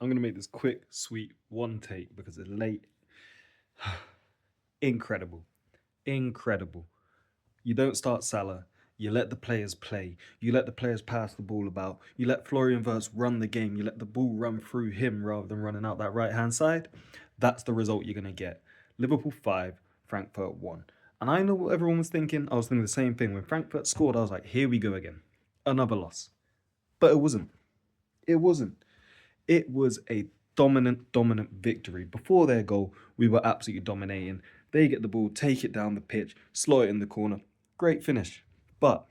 I'm going to make this quick, sweet one take because it's late. Incredible. Incredible. You don't start Salah. You let the players play. You let the players pass the ball about. You let Florian Wirtz run the game. You let the ball run through him rather than running out that right hand side. That's the result you're going to get. Liverpool 5, Frankfurt 1. And I know what everyone was thinking. I was thinking the same thing. When Frankfurt scored, I was like, here we go again. Another loss. But it wasn't. It wasn't. It was a dominant victory. Before their goal, we were absolutely dominating. They get the ball, take it down the pitch, slot it in the corner. Great finish. But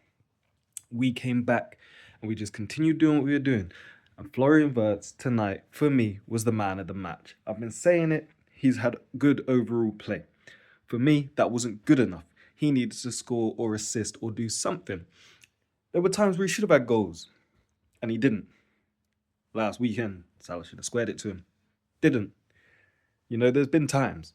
we came back and we just continued doing what we were doing. And Florian Wirtz tonight, for me, was the man of the match. I've been saying it. He's had good overall play. For me, that wasn't good enough. He needed to score or assist or do something. There were times where he should have had goals, and he didn't. Last weekend, Salah should have squared it to him. Didn't. There's been times.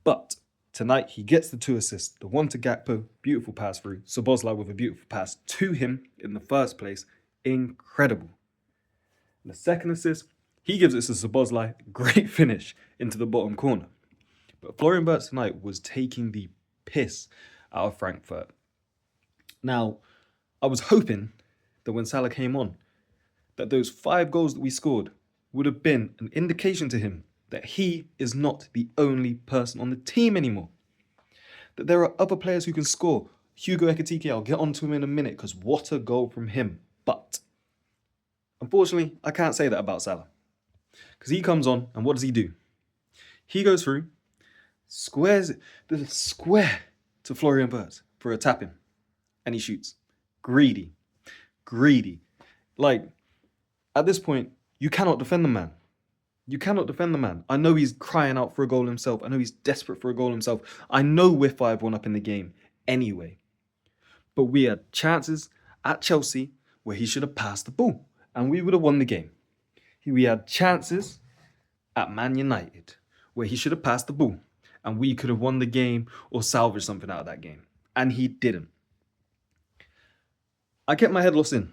But tonight, he gets the 2 assists. The one to Gakpo, beautiful pass through. Szoboszlai with a beautiful pass to him in the first place. Incredible. And the second assist, he gives it to Szoboszlai. Great finish into the bottom corner. But Florian Wirtz tonight was taking the piss out of Frankfurt. Now, I was hoping that when Salah came on, that those 5 goals that we scored would have been an indication to him that he is not the only person on the team anymore. That there are other players who can score. Hugo Ekitike, I'll get onto him in a minute because what a goal from him. But unfortunately, I can't say that about Salah. Because he comes on and what does he do? He goes through, squares it, there's a square to Florian Wirtz for a tap-in. And he shoots. Greedy. Like, at this point, you cannot defend the man. You cannot defend the man. I know he's crying out for a goal himself. I know he's desperate for a goal himself. I know we're 5-1 up in the game anyway. But we had chances at Chelsea where he should have passed the ball and we would have won the game. We had chances at Man United where he should have passed the ball and we could have won the game or salvaged something out of that game. And he didn't. I kept my head lost in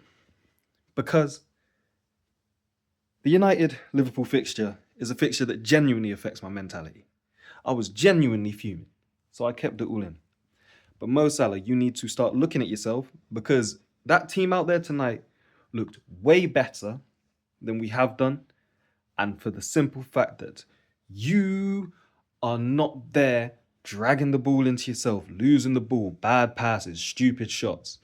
because the United-Liverpool fixture is a fixture that genuinely affects my mentality. I was genuinely fuming, so I kept it all in. But Mo Salah, you need to start looking at yourself because that team out there tonight looked way better than we have done. And for the simple fact that you are not there dragging the ball into yourself, losing the ball, bad passes, stupid shots.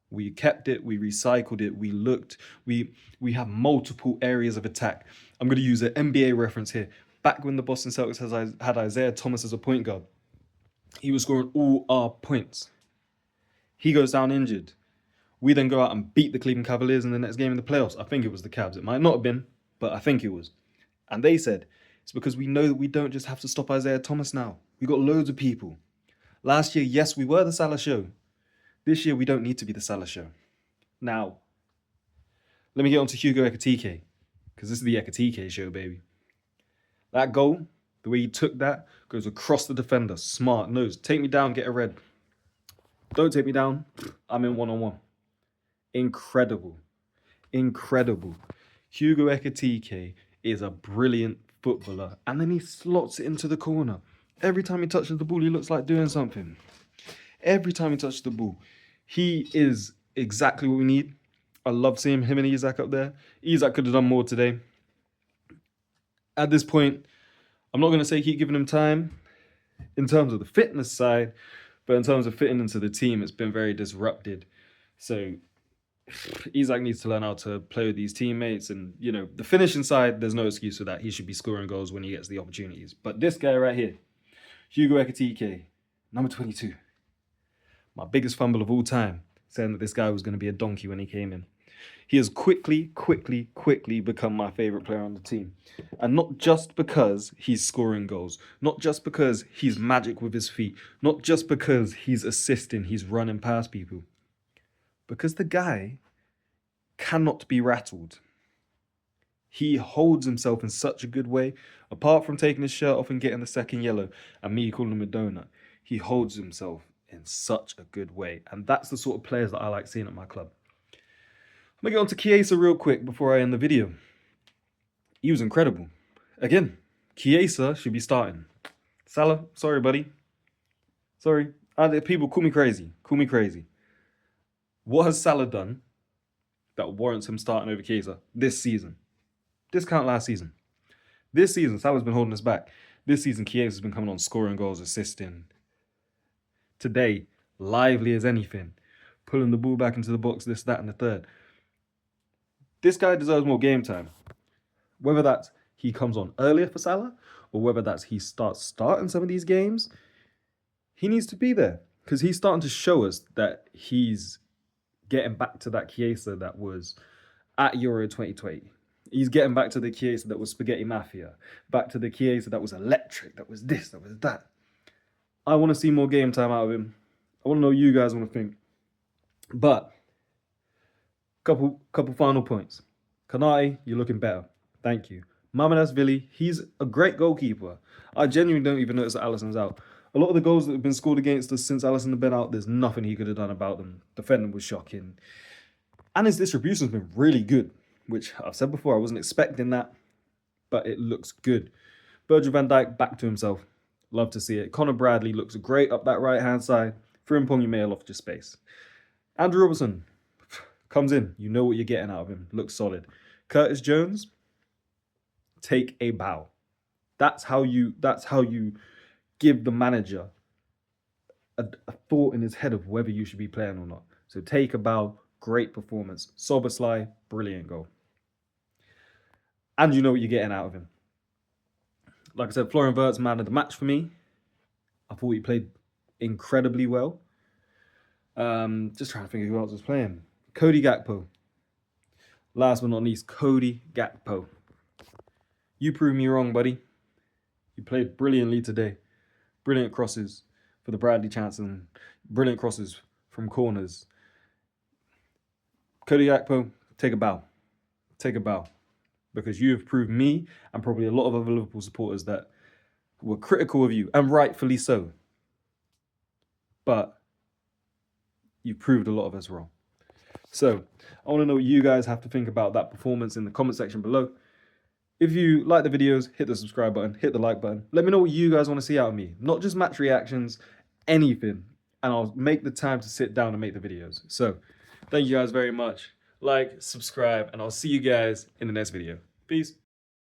We kept it, we recycled it, we looked, we have multiple areas of attack. I'm going to use an NBA reference here. Back when the Boston Celtics had Isaiah Thomas as a point guard, he was scoring all our points. He goes down injured. We then go out and beat the Cleveland Cavaliers in the next game in the playoffs. I think it was the Cavs. It might not have been, but I think it was. And they said, it's because we know that we don't just have to stop Isaiah Thomas now. We got loads of people. Last year, yes, we were the Salah show. This year, we don't need to be the Salah show. Now, let me get on to Hugo Ekitike, because this is the Ekitike show, baby. That goal, the way he took that, goes across the defender. Smart, knows. Take me down, get a red. Don't take me down, I'm in one-on-one. Incredible. Hugo Ekitike is a brilliant footballer, and then he slots it into the corner. Every time he touches the ball, he looks like doing something. Every time he touches the ball, he is exactly what we need. I love seeing him and Isak up there. Isak could have done more today. At this point, I'm not going to say keep giving him time in terms of the fitness side, but in terms of fitting into the team, it's been very disrupted. So Isak needs to learn how to play with these teammates. And, the finishing side, there's no excuse for that. He should be scoring goals when he gets the opportunities. But this guy right here, Hugo Ekitike, number 22. My biggest fumble of all time, saying that this guy was going to be a donkey when he came in. He has quickly become my favourite player on the team. And not just because he's scoring goals, not just because he's magic with his feet, not just because he's assisting, he's running past people. Because the guy cannot be rattled. He holds himself in such a good way. Apart from taking his shirt off and getting the second yellow, and me calling him a donut, he holds himself in such a good way. And that's the sort of players that I like seeing at my club. I'm going to get on to Chiesa real quick before I end the video. He was incredible. Again, Chiesa should be starting. Salah, sorry, buddy. Sorry. People call me crazy. Call me crazy. What has Salah done that warrants him starting over Chiesa this season? Discount last season. This season, Salah's been holding us back. This season, Chiesa's been coming on, scoring goals, assisting. Today, lively as anything. Pulling the ball back into the box, this, that, and the third. This guy deserves more game time. Whether that's he comes on earlier for Salah, or whether that's he starts starting some of these games, he needs to be there. Because he's starting to show us that he's getting back to that Chiesa that was at Euro 2020. He's getting back to the Chiesa that was Spaghetti Mafia. Back to the Chiesa that was electric, that was this, that was that. I want to see more game time out of him. I want to know what you guys want to think. But, couple final points. Kanate, you're looking better. Thank you. Mamadashvili, he's a great goalkeeper. I genuinely don't even notice that Alisson's out. A lot of the goals that have been scored against us since Alisson has been out, there's nothing he could have done about them. Defending was shocking. And his distribution's been really good, which I've said before, I wasn't expecting that, but it looks good. Virgil van Dijk back to himself. Love to see it. Connor Bradley looks great up that right-hand side. Frimpong, you may have lost your space. Andrew Robertson comes in. You know what you're getting out of him. Looks solid. Curtis Jones, take a bow. That's how you give the manager a thought in his head of whether you should be playing or not. So take a bow. Great performance. Soberslai, brilliant goal. And you know what you're getting out of him. Like I said, Florian Wirtz, man of the match for me. I thought he played incredibly well. Just trying to think of who else was playing. Cody Gakpo. Last but not least, Cody Gakpo. You proved me wrong, buddy. You played brilliantly today. Brilliant crosses for the Bradley chance and brilliant crosses from corners. Cody Gakpo, take a bow. Take a bow. Because you have proved me and probably a lot of other Liverpool supporters that were critical of you, and rightfully so. But you've proved a lot of us wrong. So I want to know what you guys have to think about that performance in the comment section below. If you like the videos, hit the subscribe button, hit the like button. Let me know what you guys want to see out of me. Not just match reactions, anything. And I'll make the time to sit down and make the videos. So thank you guys very much. Like, subscribe, and I'll see you guys in the next video. Peace.